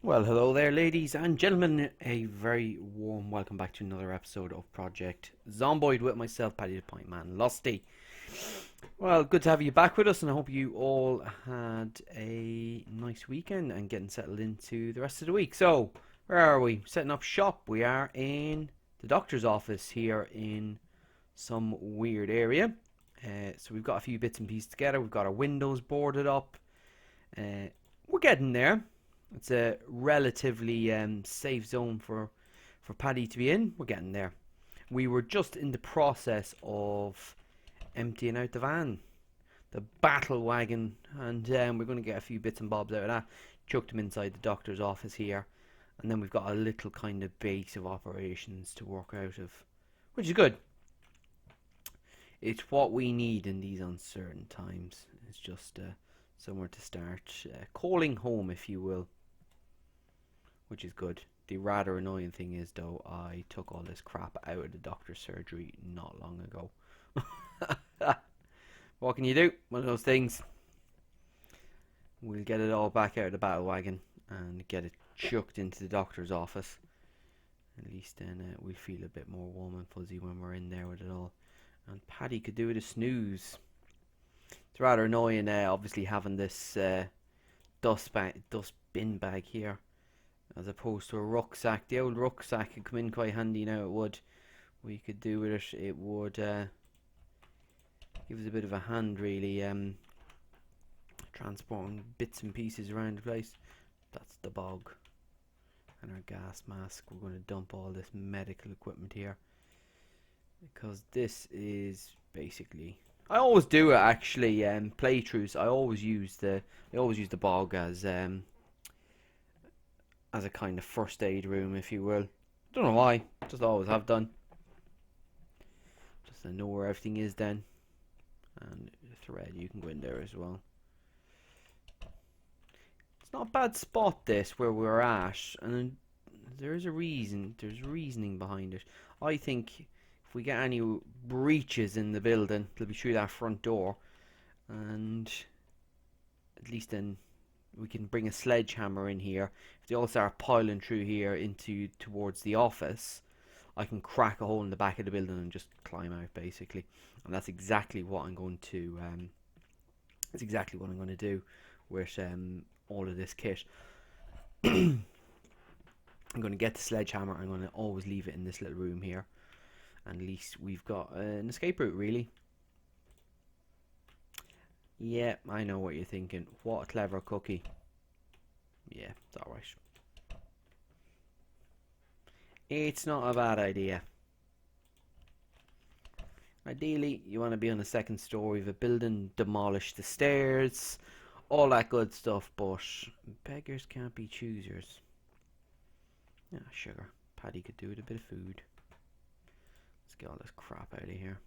Well, hello there, ladies and gentlemen. A very warm welcome back to another episode of Project Zomboid with myself, Paddy the Point Man Lusty. Well, good to have you back with us, and I hope you all had a nice weekend and getting settled into the rest of the week. So, where are we? Setting up shop. We are in the doctor's office here in some weird area. So we've got a few bits and pieces together. We've got our windows boarded up. We're getting there. It's a relatively safe zone for Paddy to be in. We're getting there. We were just in the process of emptying out the van, the battle wagon, and we're going to get a few bits and bobs out of that. Chucked them inside the doctor's office here, and then we've got a little kind of base of operations to work out of, which is good. It's what we need in these uncertain times. It's just somewhere to start calling home, if you will, which is good. The rather annoying thing is, though, I took all this crap out of the doctor's surgery not long ago. What can you do? One of those things. We'll get it all back out of the battle wagon and get it chucked into the doctor's office. At least then we feel a bit more warm and fuzzy when we're in there with it all. And Paddy could do with a snooze. It's rather annoying, obviously, having this dust bin bag here, as opposed to a rucksack. The old rucksack could come in quite handy now. It would. We could do with it. It would give us a bit of a hand, really. Transporting bits and pieces around the place. That's the bog. And our gas mask. We're going to dump all this medical equipment here, because this is basically. I always do it actually. Playthroughs. I always use the bog as a kind of first aid room, if you will. Don't know why. Just always have done. Just to know where everything is then. And the thread, you can go in there as well. It's not a bad spot, this, where we're at, and there's a reason. There's reasoning behind it. I think if we get any breaches in the building, they'll be through that front door, and at least then we can bring a sledgehammer in here. If they all start piling through here towards the office, I can crack a hole in the back of the building and just climb out, basically. And that's exactly what I'm going to. That's exactly what I'm going to do with all of this kit. I'm going to get the sledgehammer. I'm going to always leave it in this little room here, and at least we've got an escape route, really. Yeah, I know what you're thinking. What a clever cookie. Yeah, it's alright. It's not a bad idea. Ideally, you want to be on the second story of a building, demolish the stairs, all that good stuff, but beggars can't be choosers. Ah, sugar. Paddy could do with a bit of food. Let's get all this crap out of here.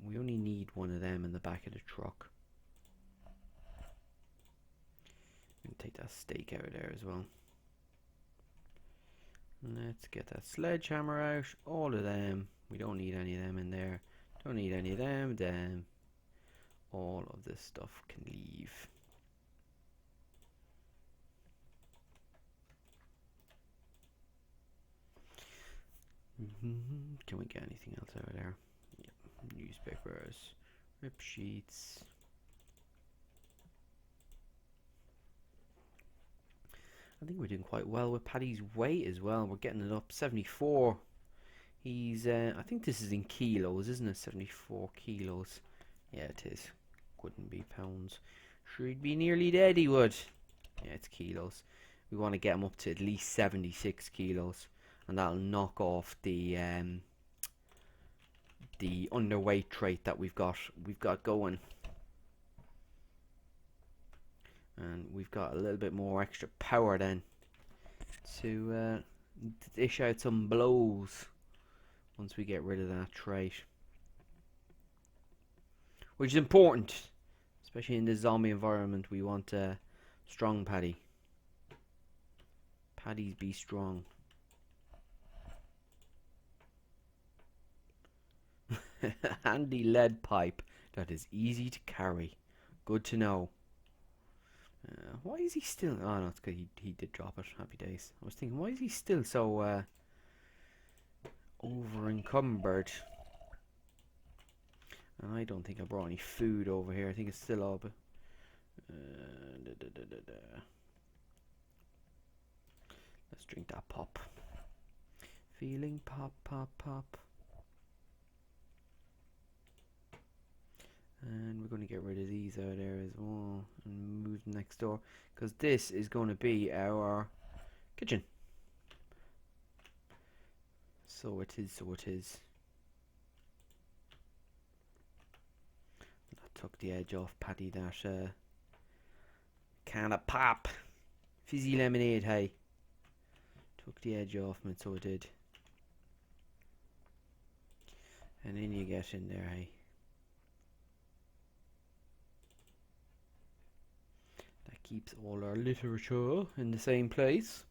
We only need one of them in the back of the truck. I'm going to take that steak out of there as well. Let's get that sledgehammer out. All of them. We don't need any of them in there. Don't need any of them. Then all of this stuff can leave. Can we get anything else out of there? Yep. Newspapers, rip sheets. I think we're doing quite well with Paddy's weight as well. We're getting it up 74. He's I think this is in kilos, isn't it? 74 kilos. Yeah, it is. Couldn't be pounds. Sure, he'd be nearly dead, he would. Yeah, it's kilos. We want to get him up to at least 76 kilos, and that'll knock off the underweight trait that we've got going. And we've got a little bit more extra power then to dish out some blows once we get rid of that trait, which is important, especially in this zombie environment. We want strong Paddy. Paddy's be strong. Handy lead pipe that is easy to carry. Good to know. why is he still... Oh no, it's because he did drop it. Happy days. I was thinking, why is he still so over encumbered? And I don't think I brought any food over here. I think it's still up. Let's drink that pop. Feeling pop, pop, pop. And we're going to get rid of these out there as well and move them next door, because this is going to be our kitchen. So it is, so it is. I took the edge off Paddy, that can of pop. Fizzy lemonade, hey. Took the edge off me, so it did. And then you get in there, hey. That keeps all our literature in the same place.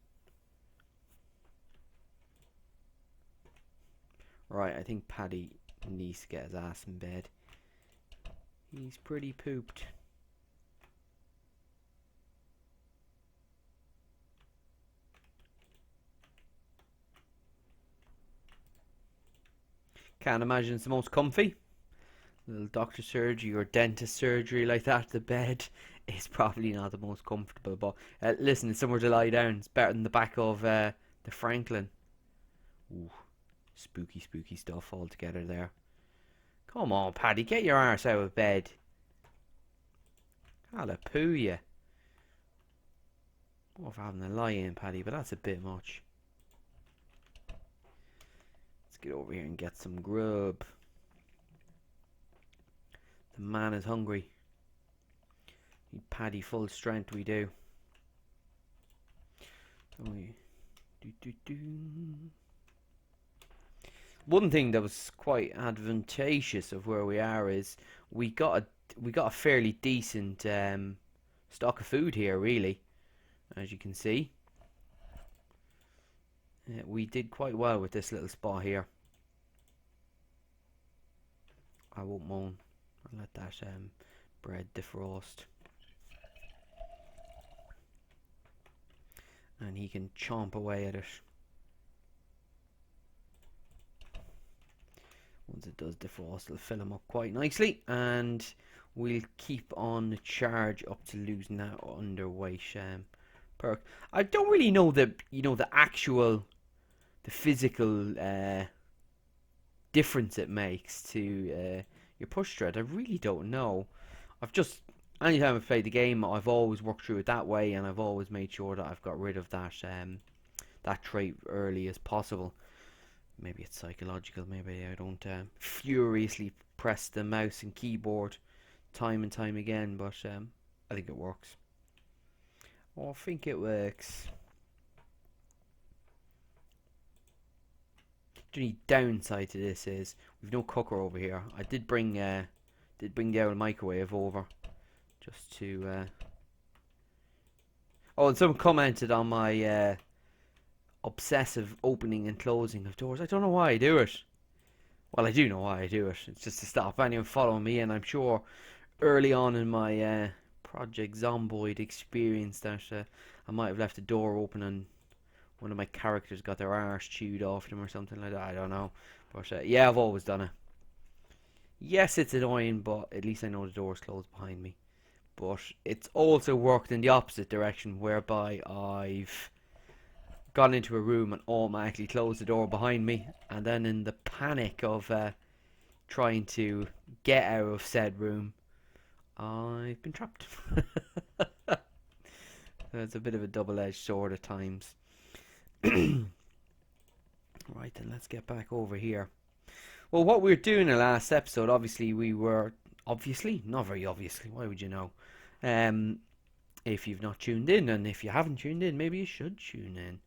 Right, I think Paddy needs to get his ass in bed. He's pretty pooped. Can't imagine it's the most comfy. Little doctor surgery or dentist surgery like that. The bed is probably not the most comfortable, but listen, it's somewhere to lie down. It's better than the back of the Franklin. Ooh, spooky, spooky stuff all together there. Come on, Paddy, get your arse out of bed. Hallelujah. Ya. Oh, for having a lie in, Paddy, but that's a bit much. Let's get over here and get some grub. The man is hungry. Need Paddy full strength, we do. So one thing that was quite advantageous of where we are is we got a fairly decent stock of food here, really, as you can see. We did quite well with this little spot here. I won't moan. I'll let that bread defrost. And he can chomp away at it. Once it does defrost, it'll fill him up quite nicely. And we'll keep on the charge up to losing that underweight perk. I don't really know the physical difference it makes to your push thread. I really don't know. Anytime I've played the game, I've always worked through it that way, and I've always made sure that I've got rid of that trait early as possible. Maybe it's psychological. Maybe I don't furiously press the mouse and keyboard time and time again, but I think it works. Oh, I think it works. The only downside to this is we've no cooker over here. I did bring the old microwave over just to. Oh, and someone commented on my obsessive opening and closing of doors. I don't know why I do it. Well, I do know why I do it. It's just to stop anyone following me, and I'm sure early on in my Project Zomboid experience that I might have left the door open and one of my characters got their arse chewed off them or something like that. I don't know. But yeah, I've always done it. Yes, it's annoying, but at least I know the door's closed behind me. But it's also worked in the opposite direction, whereby I've gone into a room and automatically closed the door behind me, and then in the panic of trying to get out of said room, I've been trapped. It's a bit of a double-edged sword at times. Right, then let's get back over here. Well, what we were doing in the last episode, not very obviously, why would you know? If you've not tuned in, and if you haven't tuned in, maybe you should tune in.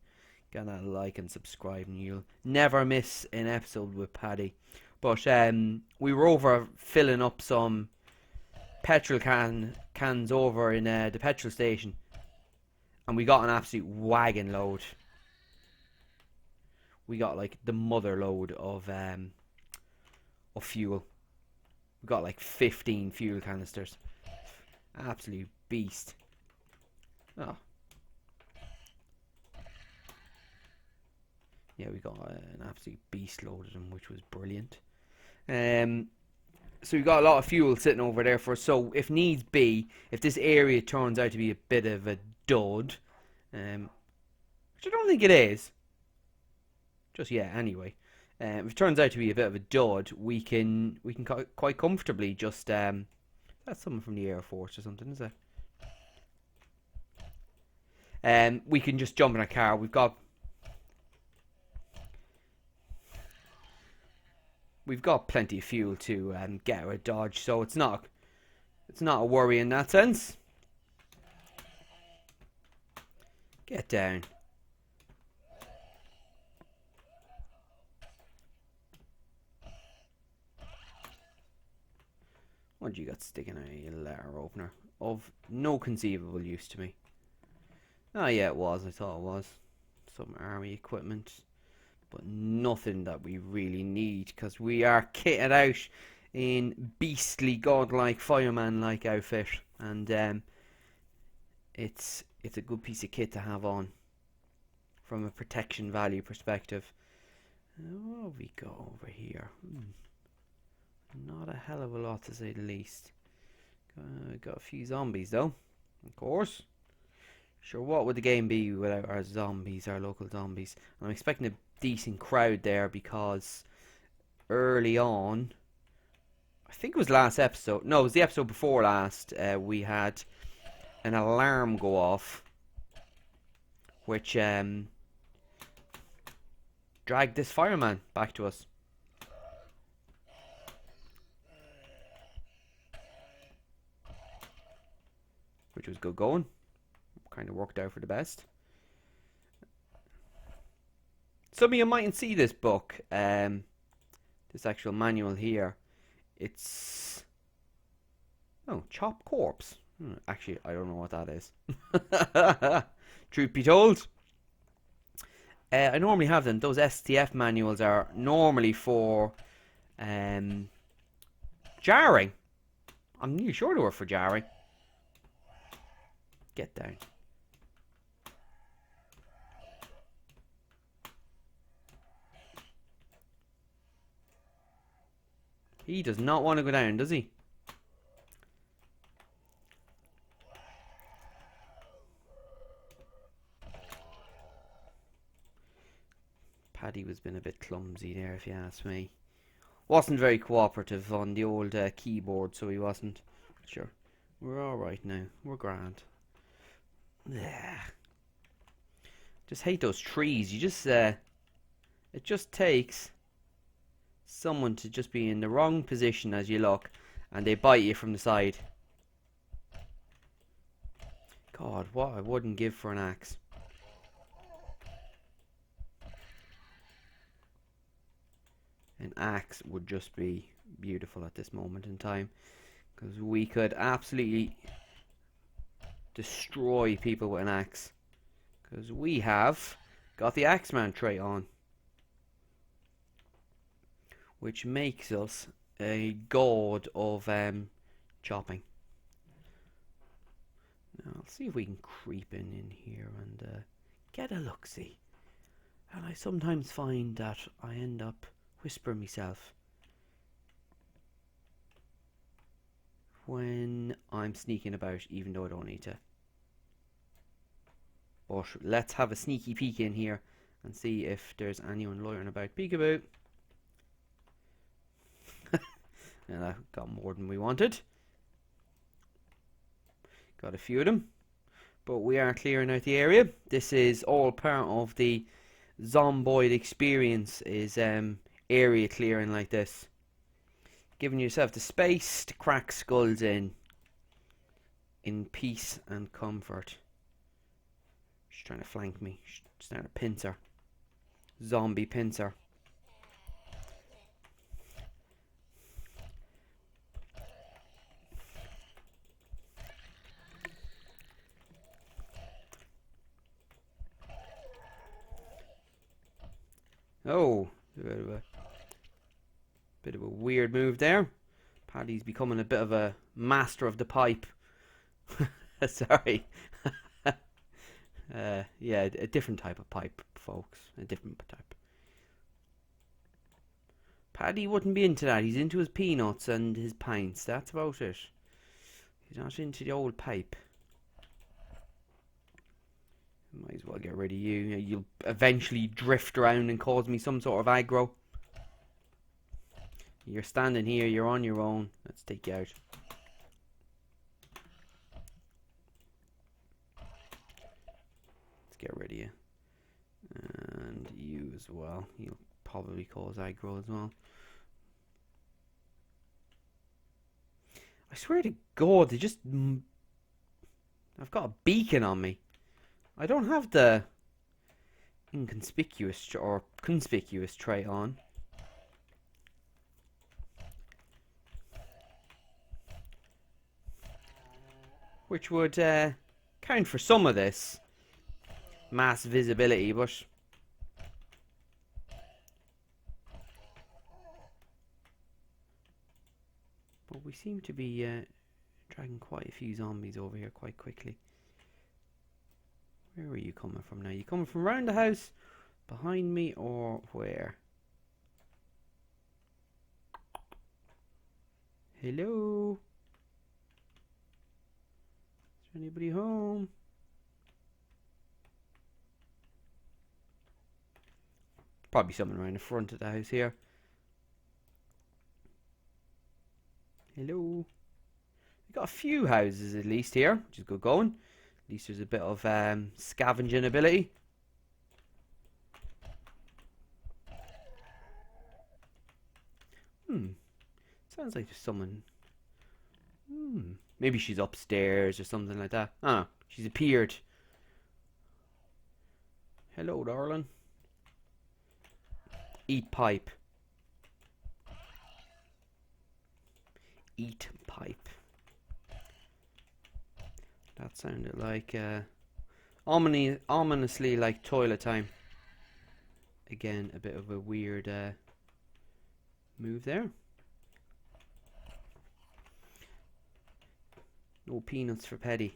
Get that like and subscribe, and you'll never miss an episode with Paddy. But we were over filling up some petrol cans over in the petrol station, and we got an absolute wagon load. We got like the mother load of fuel. We got like 15 fuel canisters. Absolute beast. Oh. Yeah, we got an absolute beast load of them, which was brilliant. So we got a lot of fuel sitting over there for us. So if needs be, if this area turns out to be a bit of a dud, which I don't think it is, just yet anyway. If it turns out to be a bit of a dud, we can quite comfortably just that's someone from the Air Force or something, is it? We can just jump in a car. We've got plenty of fuel to get out of Dodge, so it's not a worry in that sense. Get down. What do you got sticking out of your letter opener? Of no conceivable use to me. Oh yeah, it was. I thought it was. Some army equipment. But nothing that we really need, because we are kitted out in beastly godlike fireman-like outfit. And it's a good piece of kit to have on from a protection value perspective. What have we got over here? Not a hell of a lot, to say the least. Got a few zombies though, of course. Sure, what would the game be without our zombies, our local zombies? I'm expecting a decent crowd there, because early on, I think it was last episode, no, it was the episode before last, we had an alarm go off, which dragged this fireman back to us. Which was good going. Kind of worked out for the best. Some of you mightn't see this book, this actual manual here. It's Chop Corpse. Actually, I don't know what that is. Truth be told, I normally have them. Those STF manuals are normally for jarring. I'm nearly sure they were for jarring. Get down. He does not want to go down, does he? Paddy was being a bit clumsy there, if you ask me. Wasn't very cooperative on the old keyboard, so he wasn't. Sure, we're alright now. We're grand. Yeah. Just hate those trees. You just, it just takes someone to just be in the wrong position as you look, and they bite you from the side. God, what I wouldn't give for an axe. An axe would just be beautiful at this moment in time, because we could absolutely destroy people with an axe, because we have got the Axeman trait on, which makes us a god of chopping. Now, I'll see if we can creep in here and get a look-see. And I sometimes find that I end up whispering myself when I'm sneaking about, even though I don't need to. But let's have a sneaky peek in here and see if there's anyone loitering about. Peekaboo. And that got more than we wanted. Got a few of them. But we are clearing out the area. This is all part of the Zomboid experience, is area clearing like this. Giving yourself the space to crack skulls in peace and comfort. She's trying to flank me. She's trying to pincer. Zombie pincer. Oh, bit of a weird move there. Paddy's becoming a bit of a master of the pipe. Sorry. Yeah, a different type of pipe, folks. A different type. Paddy wouldn't be into that. He's into his peanuts and his pints. That's about it. He's not into the old pipe. Might as well get rid of you. You'll eventually drift around and cause me some sort of aggro. You're standing here. You're on your own. Let's take you out. Let's get rid of you. And you as well. You'll probably cause aggro as well. I swear to God, they just... I've got a beacon on me. I don't have the inconspicuous or conspicuous trait on. Which would count for some of this mass visibility, but... But we seem to be dragging quite a few zombies over here quite quickly. Where are you coming from now? You coming from around the house, behind me, or where? Hello? Is there anybody home? Probably someone around the front of the house here. Hello? We've got a few houses at least here, which is good going. At least there's a bit of scavenging ability. Sounds like there's someone. Maybe she's upstairs or something like that. Ah, she's appeared. Hello, darling. Eat pipe. Eat pipe. That sounded like ominously like toilet time. Again, a bit of a weird move there. No peanuts for Paddy.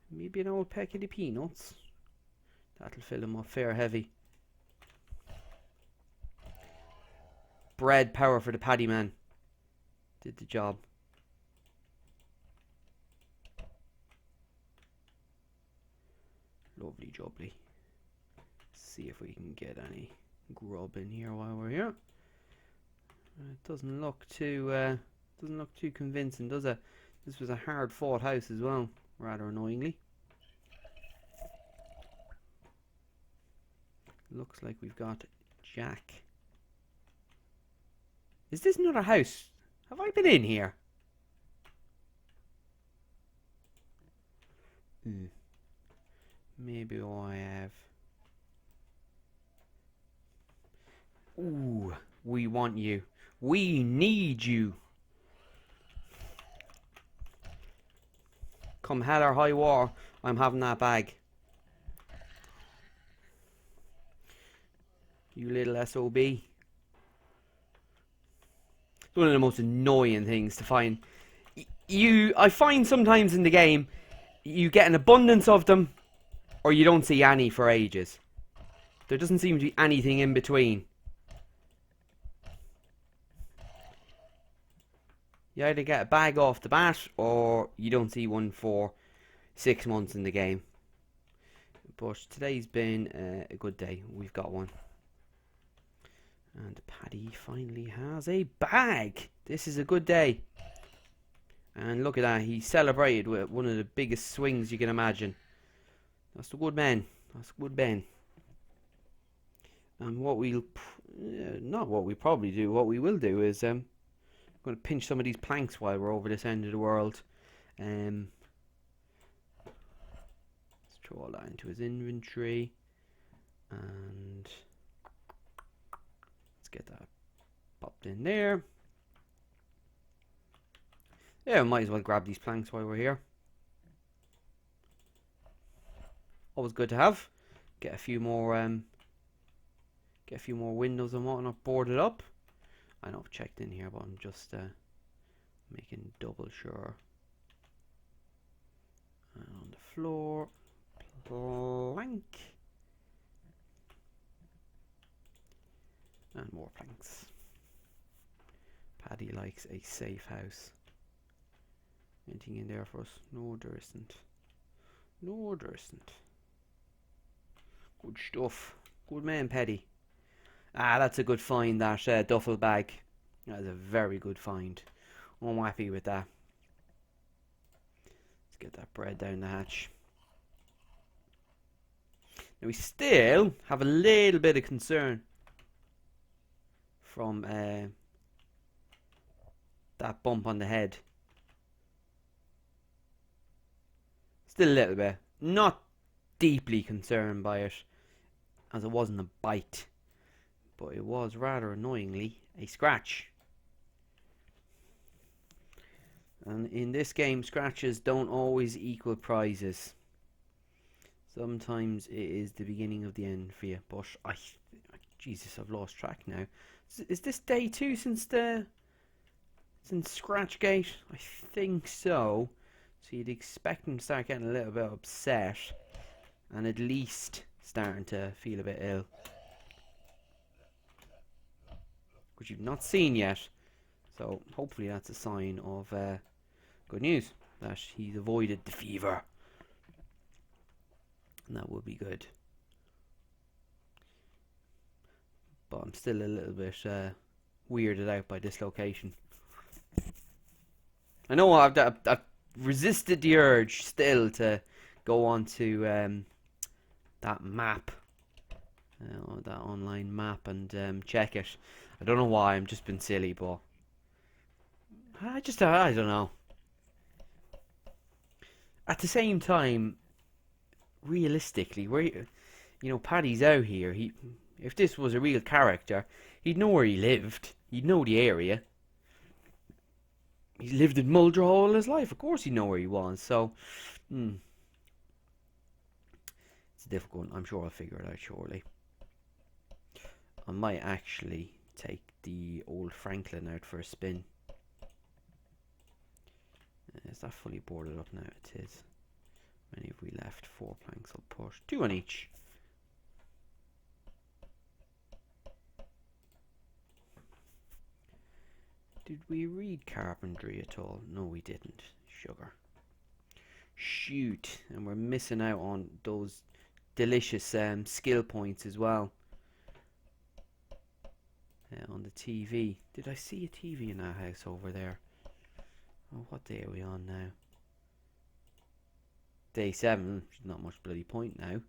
Maybe an old packet of peanuts. That'll fill him up fair heavy. Bread power for the Paddy man. Did the job. Lovely jubbly. See if we can get any grub in here while we're here. It doesn't look too convincing, does it? This was a hard fought house as well, rather annoyingly. Looks like we've got Jack. Is this another house? Have I been in here? Maybe I have. Ooh, we want you. We need you. Come hell or high water, I'm having that bag. You little SOB. It's one of the most annoying things to find. I find sometimes in the game, you get an abundance of them, or you don't see any for ages. There doesn't seem to be anything in between. You either get a bag off the bat, or you don't see one for 6 months in the game. But today's been a good day. We've got one. And Paddy finally has a bag. This is a good day. And look at that. He celebrated with one of the biggest swings you can imagine. That's the good man. That's good man. And what we'll... not what we probably do. What we will do is... I'm going to pinch some of these planks while we're over this end of the world. Let's throw all that into his inventory. And... let's get that popped in there. Yeah, we might as well grab these planks while we're here. Always good to have. Get a few more windows and whatnot boarded up. I know I've checked in here, but I'm just making double sure. And on the floor. Plank. And more planks. Paddy likes a safe house. Anything in there for us? No, there isn't. No, there isn't. Good stuff. Good man, Paddy. Ah, that's a good find, that duffel bag. That is a very good find. I'm happy with that. Let's get that bread down the hatch. Now we still have a little bit of concern from that bump on the head. Still a little bit. Not deeply concerned by it, as it wasn't a bite, but it was rather annoyingly a scratch. And in this game, scratches don't always equal prizes. Sometimes it is the beginning of the end for you. But Jesus, I've lost track now. Is this day 2 since Scratchgate? I think so. So you'd expect him to start getting a little bit upset, and at least starting to feel a bit ill, which you've not seen yet. So hopefully that's a sign of good news, that he's avoided the fever, and that would be good. But I'm still a little bit weirded out by this location. I know I've resisted the urge still to go on to that map, that online map, and check it. I don't know why, I'm just been silly, but I don't know. At the same time, realistically, Paddy's out here. If this was a real character, he'd know where he lived. He'd know the area. He's lived in Muldra all his life. Of course he'd know where he was. So, it's difficult. I'm sure I'll figure it out shortly. I might actually take the old Franklin out for a spin. Is that fully boarded up now? It is. How many have we left? 4 planks. I'll push 2 on each. Did we read carpentry at all? No, we didn't. Sugar. Shoot. And we're missing out on those delicious skill points as well. On the TV. Did I see a TV in that house over there? Oh, what day are we on now? Day 7. Not much bloody point now.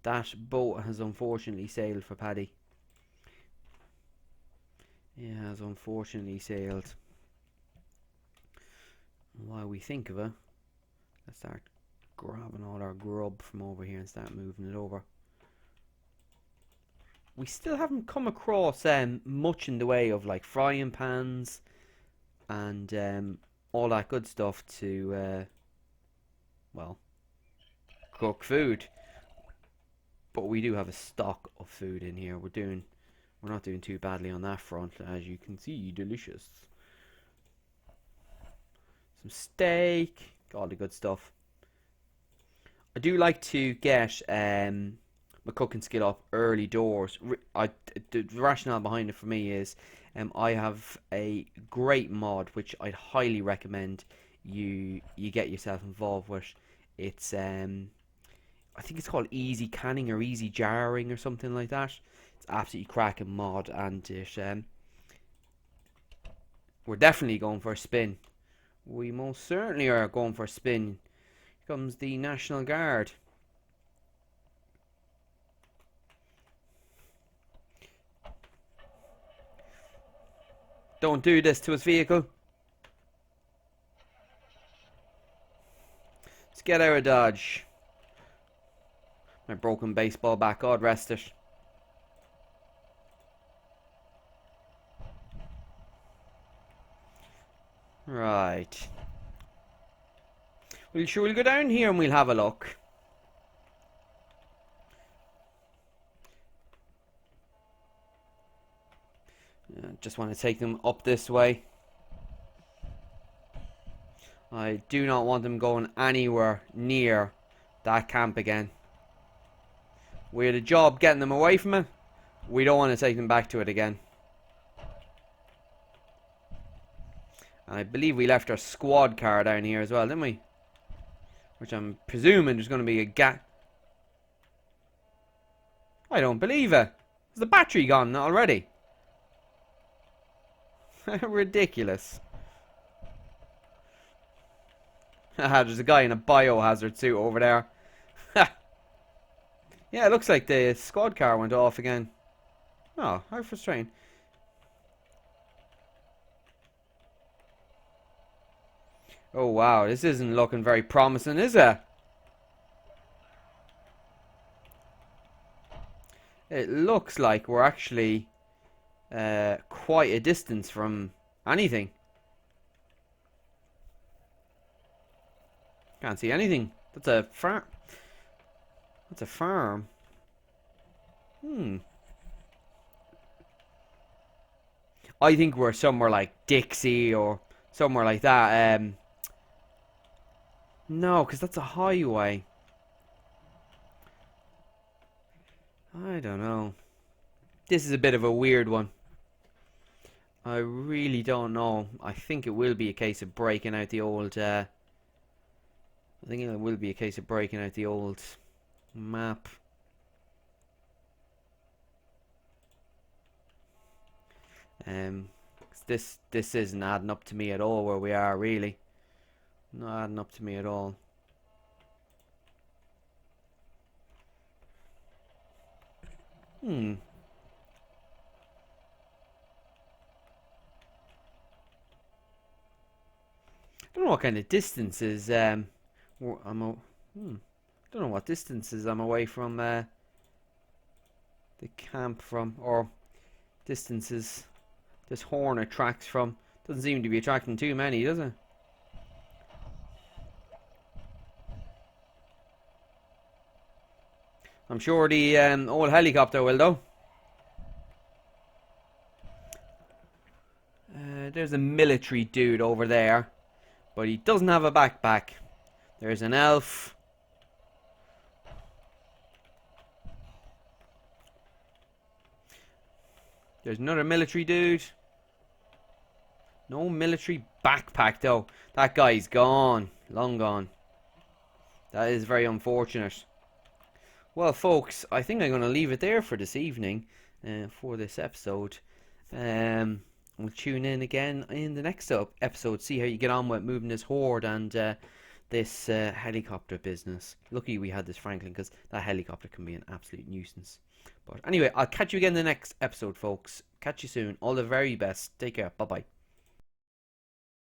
That boat has unfortunately sailed for Paddy. It has unfortunately sailed. And while we think of it, let's start grabbing all our grub from over here and start moving it over. We still haven't come across much in the way of like frying pans and all that good stuff to well, cook food. But we do have a stock of food in here. We're not doing too badly on that front, as you can see. Delicious. Some steak, all the good stuff. I do like to get my cooking skill up early doors. The rationale behind it for me is I have a great mod which I'd highly recommend you get yourself involved with. It's I think it's called easy canning or easy jarring or something like that. It's absolutely cracking mod, and we're definitely going for a spin. We most certainly are going for a spin. Here comes the National Guard. Don't do this to his vehicle. Let's get out of Dodge. My broken baseball bat, God rest it. Right. We'll go down here and we'll have a look. Just want to take them up this way. I do not want them going anywhere near That camp again. We had a job getting them away from it. We don't want to take them back to it again. And I believe we left our squad car down here as well, didn't we? Which I'm presuming there's going to be a gap. I don't believe it. Is the battery gone already? Ridiculous. Haha, there's a guy in a biohazard suit over there. Yeah, it looks like the squad car went off again. Oh, how frustrating. Oh wow, this isn't looking very promising, is it? It looks like we're actually quite a distance from anything. Can't see anything. That's a farm. That's a farm. I think we're somewhere like Dixie or somewhere like that. No, because that's a highway. I don't know. This is a bit of a weird one. I really don't know. I think it will be a case of breaking out the old... I think it will be a case of breaking out the old map. This isn't adding up to me at all where we are, really. Not adding up to me at all. I don't know what kind of distances don't know what distances I'm away from the camp from, or distances this horn attracts from. Doesn't seem to be attracting too many, does it? I'm sure the old helicopter will, though. There's a military dude over there, but he doesn't have a backpack. There's an elf. There's another military dude. No military backpack, though. That guy's gone. Long gone. That is very unfortunate. Well, folks, I think I'm going to leave it there for this evening, for this episode. We'll tune in again in the next episode, see how you get on with moving this horde and this helicopter business. Lucky we had this Franklin, because that helicopter can be an absolute nuisance. But anyway, I'll catch you again in the next episode, folks. Catch you soon. All the very best. Take care. Bye-bye.